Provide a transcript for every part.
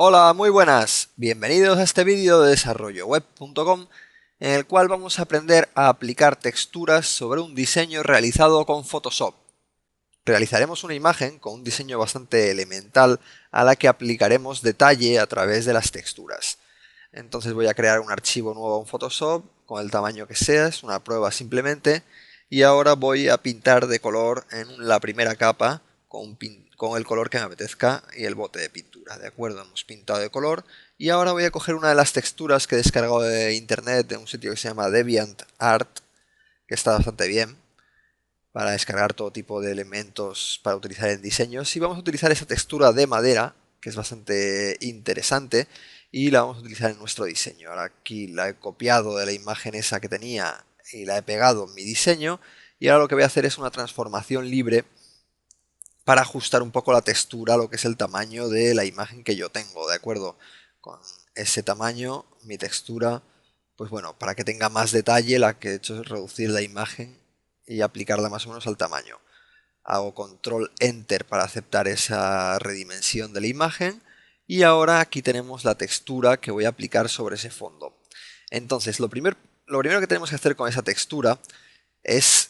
Hola, muy buenas. Bienvenidos a este vídeo de desarrolloweb.com en el cual vamos a aprender a aplicar texturas sobre un diseño realizado con Photoshop. Realizaremos una imagen con un diseño bastante elemental a la que aplicaremos detalle a través de las texturas. Entonces voy a crear un archivo nuevo en Photoshop con el tamaño que sea, es una prueba simplemente, y ahora voy a pintar de color en la primera capa con el color que me apetezca y el bote de pintura, ¿de acuerdo? Hemos pintado de color y ahora voy a coger una de las texturas que he descargado de internet de un sitio que se llama DeviantArt, que está bastante bien para descargar todo tipo de elementos para utilizar en diseños, y vamos a utilizar esa textura de madera que es bastante interesante y la vamos a utilizar en nuestro diseño. Ahora aquí la he copiado de la imagen esa que tenía y la he pegado en mi diseño, y ahora lo que voy a hacer es una transformación libre para ajustar un poco la textura a lo que es el tamaño de la imagen que yo tengo, ¿de acuerdo? Con ese tamaño, mi textura, pues bueno, para que tenga más detalle, la que he hecho es reducir la imagen y aplicarla más o menos al tamaño. Hago control enter para aceptar esa redimensión de la imagen, y ahora aquí tenemos la textura que voy a aplicar sobre ese fondo. Entonces, lo primero que tenemos que hacer con esa textura es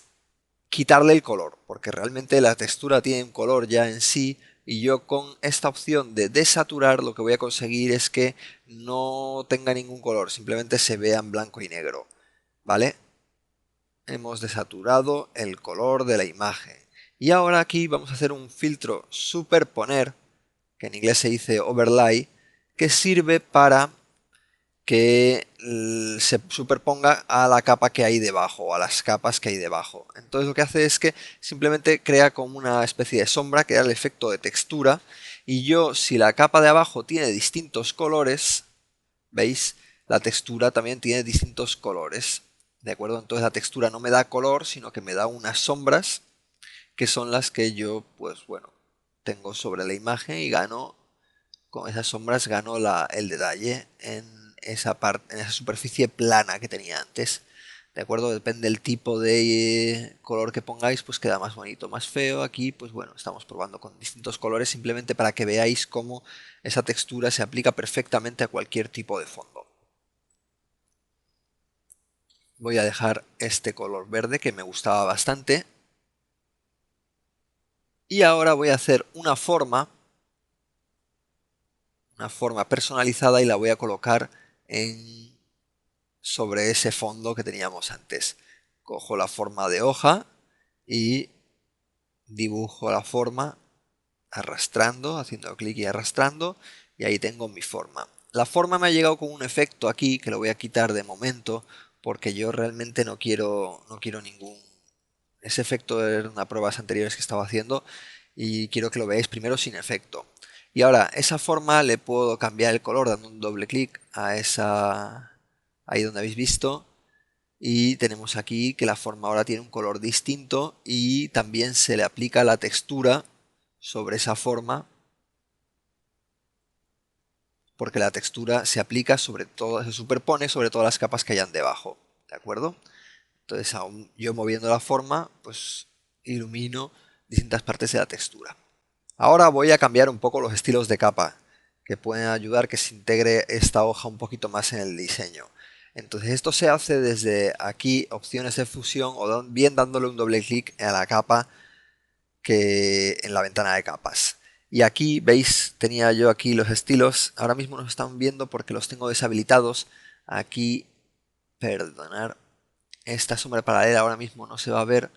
quitarle el color, porque realmente la textura tiene un color ya en sí, y yo con esta opción de desaturar lo que voy a conseguir es que no tenga ningún color, simplemente se vea en blanco y negro, ¿vale? Hemos desaturado el color de la imagen. Y ahora aquí vamos a hacer un filtro superponer, que en inglés se dice overlay, que sirve para que se superponga a la capa que hay debajo, o a las capas que hay debajo. Entonces lo que hace es que simplemente crea como una especie de sombra que da el efecto de textura, y yo, si la capa de abajo tiene distintos colores, ¿veis? La textura también tiene distintos colores, ¿de acuerdo? Entonces la textura no me da color, sino que me da unas sombras que son las que yo, pues bueno, tengo sobre la imagen, y gano con esas sombras, gano el detalle en esa parte, en esa superficie plana que tenía antes. ¿De acuerdo? Depende del tipo de color que pongáis, pues queda más bonito, más feo. Aquí, pues bueno, estamos probando con distintos colores simplemente para que veáis cómo esa textura se aplica perfectamente a cualquier tipo de fondo. Voy a dejar este color verde que me gustaba bastante. Y ahora voy a hacer una forma personalizada, y la voy a colocar sobre ese fondo que teníamos antes. Cojo la forma de hoja y dibujo la forma arrastrando, haciendo clic y arrastrando, y ahí tengo mi forma. La forma me ha llegado con un efecto aquí que lo voy a quitar de momento porque yo realmente no quiero ningún... Ese efecto era una pruebas anteriores que estaba haciendo y quiero que lo veáis primero sin efecto. Y ahora, esa forma le puedo cambiar el color dando un doble clic a esa... ahí donde habéis visto, y tenemos aquí que la forma ahora tiene un color distinto, y también se le aplica la textura sobre esa forma, porque la textura se aplica sobre todo, se superpone sobre todas las capas que hayan debajo, ¿de acuerdo? Entonces, aún yo moviendo la forma, pues ilumino distintas partes de la textura. Ahora voy a cambiar un poco los estilos de capa, que pueden ayudar que se integre esta hoja un poquito más en el diseño. Entonces esto se hace desde aquí, opciones de fusión, o bien dándole un doble clic a la capa que en la ventana de capas. Y aquí, veis, tenía yo aquí los estilos, ahora mismo no se están viendo porque los tengo deshabilitados. Aquí, perdonar, esta sombra paralela ahora mismo no se va a ver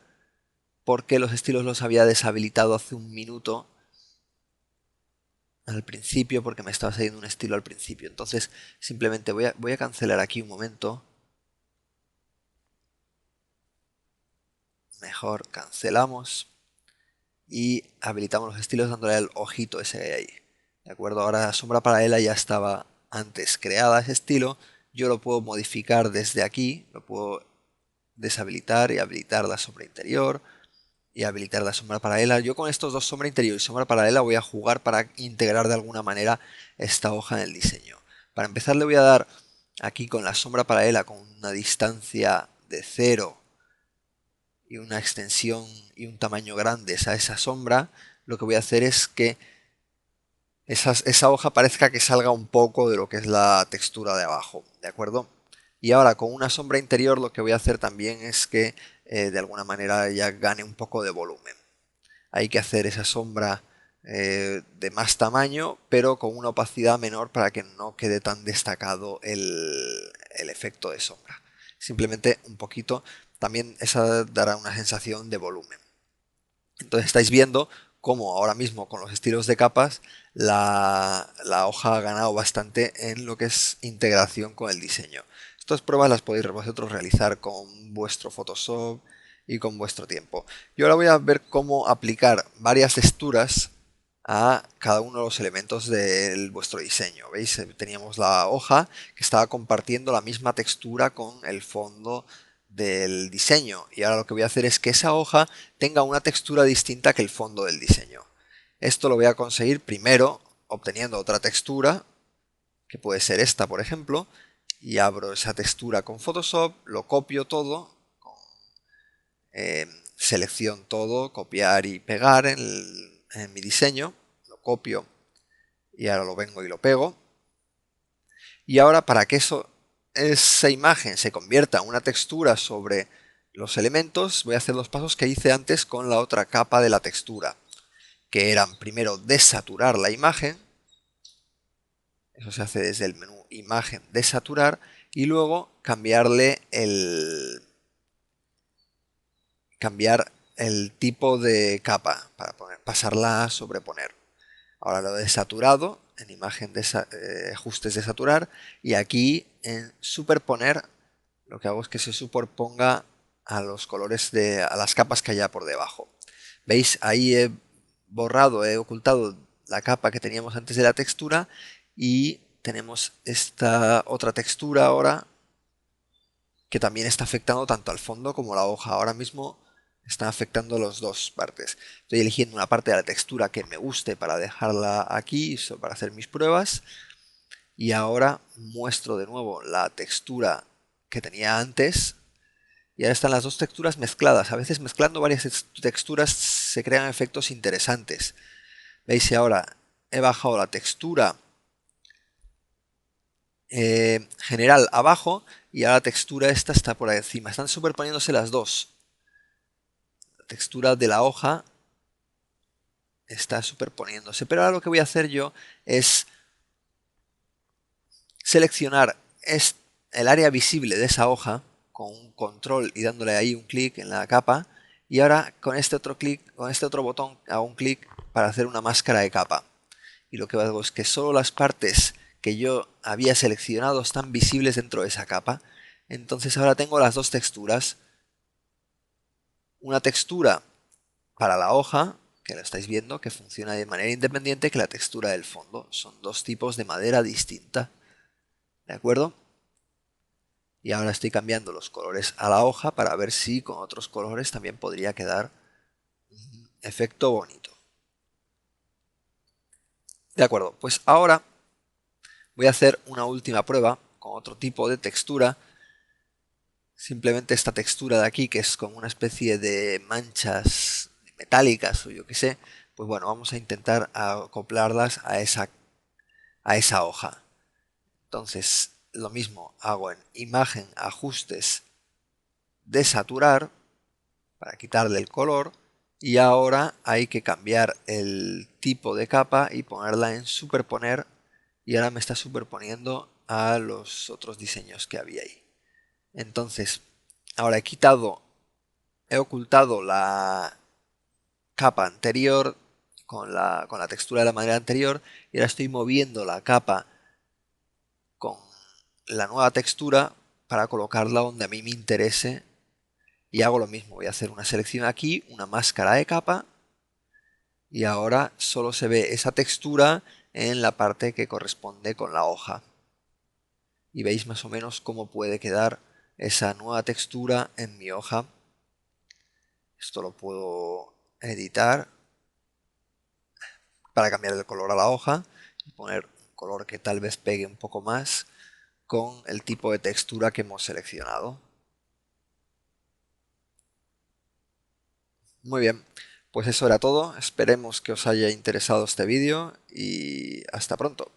porque los estilos los había deshabilitado hace un minuto al principio, porque me estaba saliendo un estilo al principio. Entonces simplemente voy a cancelar aquí un momento. Mejor cancelamos y habilitamos los estilos dándole el ojito ese de ahí. De acuerdo, ahora la sombra paralela ya estaba antes creada ese estilo. Yo lo puedo modificar desde aquí, lo puedo deshabilitar y habilitar la sombra interior y habilitar la sombra paralela. Yo con estos dos, sombra interior y sombra paralela, voy a jugar para integrar de alguna manera esta hoja en el diseño. Para empezar le voy a dar aquí con la sombra paralela con una distancia de 0 y una extensión y un tamaño grandes a esa sombra. Lo que voy a hacer es que esa hoja parezca que salga un poco de lo que es la textura de abajo, ¿de acuerdo? Y ahora con una sombra interior lo que voy a hacer también es que de alguna manera ya gane un poco de volumen. Hay que hacer esa sombra de más tamaño, pero con una opacidad menor para que no quede tan destacado el efecto de sombra. Simplemente un poquito, también esa dará una sensación de volumen. Entonces estáis viendo cómo ahora mismo con los estilos de capas la hoja ha ganado bastante en lo que es integración con el diseño. Estas pruebas las podéis vosotros realizar con vuestro Photoshop y con vuestro tiempo. Yo ahora voy a ver cómo aplicar varias texturas a cada uno de los elementos de vuestro diseño. ¿Veis? Teníamos la hoja que estaba compartiendo la misma textura con el fondo del diseño, y ahora lo que voy a hacer es que esa hoja tenga una textura distinta que el fondo del diseño. Esto lo voy a conseguir primero obteniendo otra textura, que puede ser esta por ejemplo, y abro esa textura con Photoshop, lo copio todo, selección todo, copiar y pegar en mi diseño, lo copio y ahora lo vengo y lo pego. Y ahora para que esa imagen se convierta en una textura sobre los elementos, voy a hacer los pasos que hice antes con la otra capa de la textura, que eran primero desaturar la imagen, eso se hace desde el menú imagen desaturar, y luego cambiar el tipo de capa para pasarla a sobreponer. Ahora lo he desaturado en imagen ajustes de saturar, y aquí en superponer lo que hago es que se superponga a los colores a las capas que haya por debajo. ¿Veis? Ahí he borrado, he ocultado la capa que teníamos antes de la textura y tenemos esta otra textura ahora que también está afectando tanto al fondo como a la hoja. Ahora mismo están afectando las dos partes. Estoy eligiendo una parte de la textura que me guste para dejarla aquí, para hacer mis pruebas. Y ahora muestro de nuevo la textura que tenía antes. Y ahora están las dos texturas mezcladas. A veces mezclando varias texturas se crean efectos interesantes. ¿Veis? Y ahora he bajado la textura general abajo y ahora la textura esta está por encima. Están superponiéndose las dos. La textura de la hoja está superponiéndose. Pero ahora lo que voy a hacer yo es seleccionar el área visible de esa hoja con un control y dándole ahí un clic en la capa, y ahora con este otro clic, con este otro botón hago un clic para hacer una máscara de capa, y lo que hago es que solo las partes que yo había seleccionado están visibles dentro de esa capa. Entonces ahora tengo las dos texturas, una textura para la hoja, que lo estáis viendo, que funciona de manera independiente que la textura del fondo. Son dos tipos de madera distinta, ¿de acuerdo? Y ahora estoy cambiando los colores a la hoja para ver si con otros colores también podría quedar un efecto bonito. De acuerdo, pues ahora voy a hacer una última prueba con otro tipo de textura. Simplemente esta textura de aquí, que es como una especie de manchas metálicas o yo qué sé, pues bueno, vamos a intentar acoplarlas a esa hoja. Entonces, lo mismo hago en imagen, ajustes, desaturar, para quitarle el color, y ahora hay que cambiar el tipo de capa y ponerla en superponer, y ahora me está superponiendo a los otros diseños que había ahí. Entonces, ahora he ocultado la capa anterior con la textura de la manera anterior, y ahora estoy moviendo la capa con la nueva textura para colocarla donde a mí me interese, y hago lo mismo. Voy a hacer una selección aquí, una máscara de capa, y ahora solo se ve esa textura en la parte que corresponde con la hoja. Y veis más o menos cómo puede quedar esa nueva textura en mi hoja. Esto lo puedo editar para cambiar el color a la hoja y poner un color que tal vez pegue un poco más con el tipo de textura que hemos seleccionado. Muy bien, Pues eso era todo, esperemos que os haya interesado este vídeo y hasta pronto.